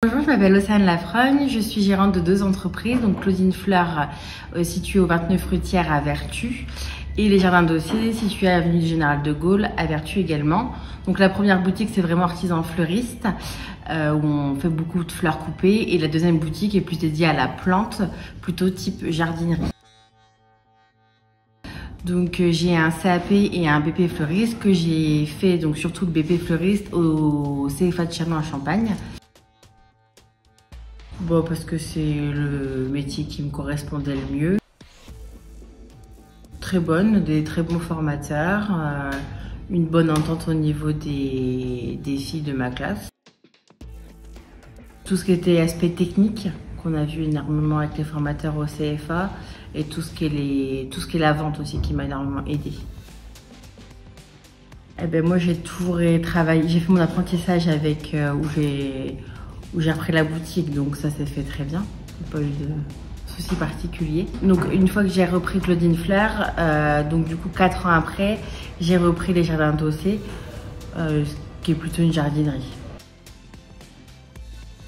Bonjour, je m'appelle Océane Lafrogne, je suis gérante de 2 entreprises, donc Claudine Fleur située au 29 Fruitière à Vertus et les Jardins d'Ossé situés à l'avenue du Général de Gaulle à Vertus également. Donc la première boutique c'est vraiment artisan fleuriste où on fait beaucoup de fleurs coupées et la deuxième boutique est plus dédiée à la plante, plutôt type jardinerie. Donc j'ai un CAP et un BP fleuriste que j'ai fait, donc surtout le BP fleuriste au CFA de Châlons en Champagne. Bon, parce que c'est le métier qui me correspondait le mieux. Très bonne, des très bons formateurs, une bonne entente au niveau des filles de ma classe. Tout ce qui était aspect technique, qu'on a vu énormément avec les formateurs au CFA, et tout ce qui est la vente aussi qui m'a énormément aidée. Eh ben moi j'ai toujours travaillé, j'ai fait mon apprentissage avec où j'ai repris la boutique, donc ça s'est fait très bien. Pas eu de soucis particuliers. Donc une fois que j'ai repris Claudine Fleur, donc du coup 4 ans après, j'ai repris les Jardins d'Ossé, qui est plutôt une jardinerie.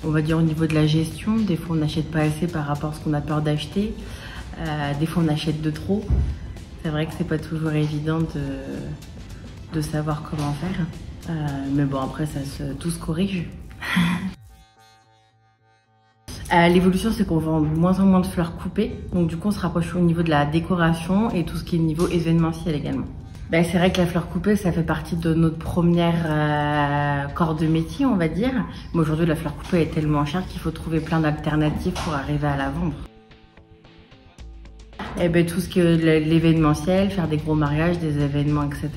On va dire au niveau de la gestion, des fois on n'achète pas assez par rapport à ce qu'on a peur d'acheter. Des fois on achète de trop. C'est vrai que c'est pas toujours évident de savoir comment faire. Mais bon, après tout se corrige. L'évolution, c'est qu'on vend de moins en moins de fleurs coupées. Donc du coup, on se rapproche au niveau de la décoration et tout ce qui est niveau événementiel également. Ben, c'est vrai que la fleur coupée, ça fait partie de notre première corps de métier, on va dire. Mais aujourd'hui, la fleur coupée est tellement chère qu'il faut trouver plein d'alternatives pour arriver à la vendre. Et ben, tout ce qui est l'événementiel, faire des gros mariages, des événements, etc.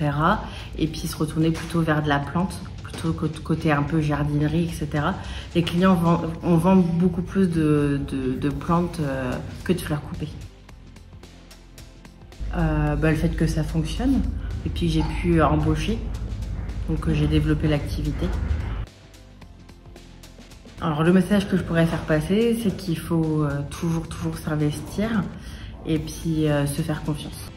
Et puis se retourner plutôt vers de la plante. Côté un peu jardinerie, etc. Les clients on vend beaucoup plus de plantes que de fleurs coupées. Le fait que ça fonctionne et puis j'ai pu embaucher, donc j'ai développé l'activité. Alors le message que je pourrais faire passer, c'est qu'il faut toujours s'investir et puis se faire confiance.